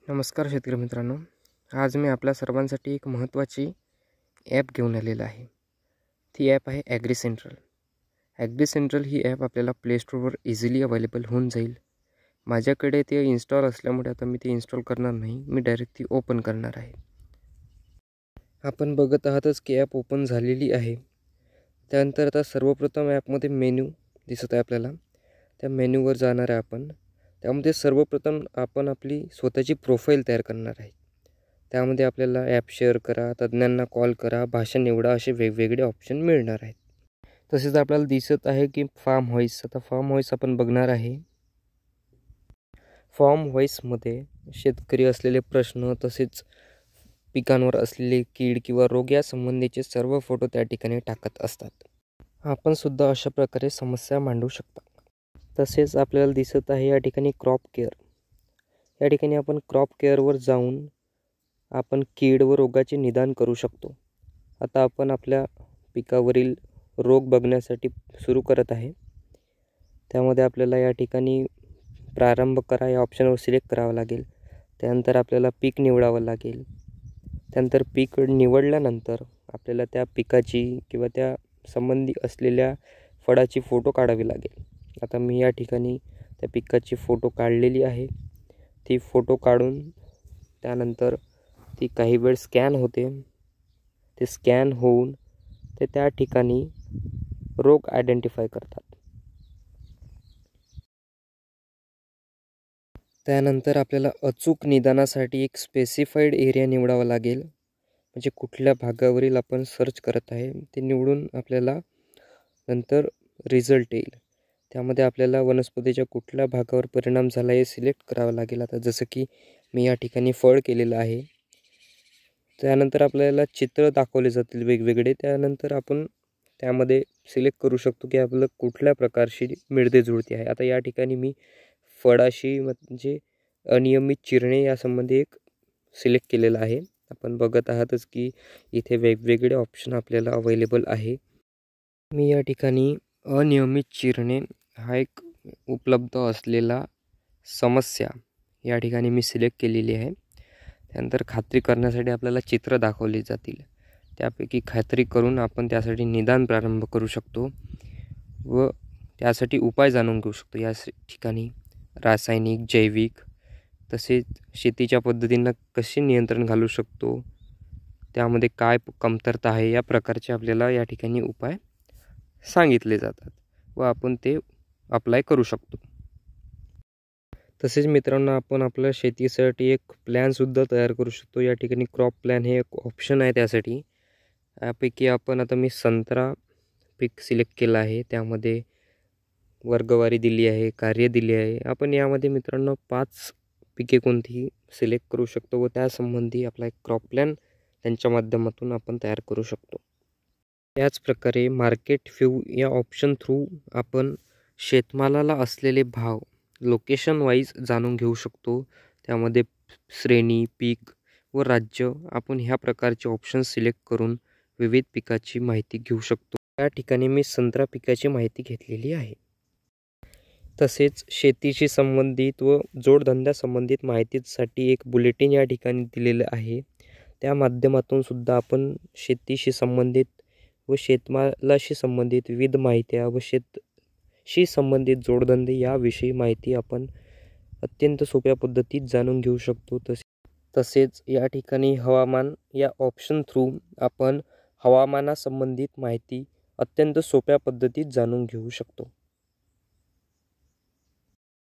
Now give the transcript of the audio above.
नमस्कार शेतकरी मित्रांनो, आज मी आपल्या सर्वांसाठी एक महत्त्वाची ॲप घेऊन आलेला आहे। ती ॲप आहे ॲग्री सेंट्रल। ॲग्री सेंट्रल ही ॲप आपल्याला प्ले स्टोरवर इझिली अवेलेबल होऊन जाईल। माझ्याकडे ते इन्स्टॉल असल्यामुळे आता मी ते इन्स्टॉल करणार नाही, मी डायरेक्ट ती ओपन करणार आहे। आपण बघत आहातच की ॲप ओपन झालेली आहे। त्यानंतर आता सर्वप्रथम ॲपमध्ये मेनू दिसत आहे आपल्याला, त्या मेनूवर जाणार आहे आपण। त्यामध्ये सर्वप्रथम आपण आपली स्वतःची प्रोफाईल तयार करणार आहे। त्यामध्ये आपल्याला ॲप शेअर करा, तज्ञांना कॉल करा, भाषा निवडा असे वेगवेगळे ऑप्शन मिळणार आहेत। तसेच आपल्याला दिसत आहे की फार्म व्हॉइस, आता फार्म व्हॉइस आपण बघणार आहे। फार्म व्हॉइसमध्ये शेतकरी असलेले प्रश्न तसेच पिकांवर असलेले कीड किंवा रोग या संबंधीचे सर्व फोटो त्या ठिकाणी टाकत असतात। आपण सुद्धा अशा प्रकारे समस्या मांडू शकता। तसेच आपल्याला दिसत आहे या ठिकाणी क्रॉप केअर, या ठिकाणी आपण क्रॉप केअरवर जाऊन आपण कीड व रोगाचे निदान करू शकतो। आता आपण आपल्या पिकावरील रोग बघण्यासाठी सुरू करत आहे। त्यामध्ये आपल्याला या ठिकाणी प्रारंभ करा या ऑप्शनवर सिलेक्ट करावं लागेल। त्यानंतर आपल्याला पीक निवडावं लागेल। त्यानंतर पीक निवडल्यानंतर आपल्याला त्या पिकाची किंवा त्या संबंधी असलेल्या फळाची फोटो काढावी लागेल। आता मी या ठिकाणी त्या पिकाची फोटो काढलेली आहे। ती फोटो काढून त्यानंतर ती काही वेळ स्कॅन होते। ते स्कॅन होऊन ते त्या ठिकाणी रोग आयडेंटिफाय करतात। त्यानंतर आपल्याला अचूक निदानासाठी एक स्पेसिफाईड एरिया निवडावा लागेल, म्हणजे कुठल्या भागावरील आपण सर्च करत आहे ते निवडून आपल्याला नंतर रिझल्ट येईल। त्यामध्ये आपल्याला वनस्पतीच्या कुठल्या भागावर परिणाम झाला हे सिलेक्ट करावं लागेल। आता जसं की मी या ठिकाणी फळ केलेलं आहे। त्यानंतर आपल्याला चित्र दाखवले जातील वेगवेगळे, त्यानंतर आपण त्यामध्ये सिलेक्ट करू शकतो की आपलं कुठल्या प्रकारची मिळते जुळते आहे। आता या ठिकाणी मी फळाशी म्हणजे अनियमित चिरणे यासंबंधी एक सिलेक्ट केलेलं आहे। आपण बघत आहातच की इथे वेगवेगळे ऑप्शन आपल्याला अवेलेबल आहे। मी या ठिकाणी अनियमित चिरणे हा एक उपलब्ध असलेला समस्या या ठिकाणी मी सिलेक्ट केलेली आहे। त्यानंतर खात्री करण्यासाठी आपल्याला चित्र दाखवली जातील, त्यापैकी खात्री करून आपण त्यासाठी निदान प्रारंभ करू शकतो व त्यासाठी उपाय जाणून घेऊ शकतो। या ठिकाणी रासायनिक, जैविक तसेच शेतीच्या पद्धतींना कसे नियंत्रण घालू शकतो, त्यामध्ये काय कमतरता आहे, या प्रकारचे आपल्याला या ठिकाणी उपाय सांगितले जातात व आपण ते अप्लाय करू शकतो। तसेच मित्रांनो, आपण आपल्या शेतीसाठी एक प्लॅनसुद्धा तयार करू शकतो। या ठिकाणी क्रॉप प्लॅन हे एक ऑप्शन आहे त्यासाठी। यापैकी आपण आता मी संत्रा पीक सिलेक्ट केलं आहे। त्यामध्ये वर्गवारी दिली आहे, कार्य दिली आहे। आपण यामध्ये मित्रांनो 5 पिके कोणतीही सिलेक्ट करू शकतो व त्यासंबंधी आपला एक क्रॉप प्लॅन त्यांच्या माध्यमातून आपण तयार करू शकतो। याच प्रकारे मार्केट व्ह्यू या ऑप्शन थ्रू आपण शेतमालाला असलेले भाव लोकेशन वाईज जाणून घेऊ शकतो। त्यामध्ये श्रेणी, पीक व राज्य आपण ह्या प्रकारचे ऑप्शन सिलेक्ट करून विविध पिकाची माहिती घेऊ शकतो। या ठिकाणी मी संत्रा पिकाची माहिती घेतलेली आहे। तसेच शेतीशी संबंधित व जोडधंद्या संबंधित माहितीसाठी एक बुलेटिन या ठिकाणी दिलेलं आहे। त्या माध्यमातून सुद्धा आपण शेतीशी संबंधित व शेतमालाशी संबंधित विविध माहित्या व शेतीशी संबंधित जोडधंदे याविषयी माहिती आपण अत्यंत सोप्या पद्धतीत जाणून घेऊ शकतो। तसेच या ठिकाणी हवामान या ऑप्शन थ्रू आपण हवामानासंबंधित माहिती अत्यंत सोप्या पद्धतीत जाणून घेऊ शकतो।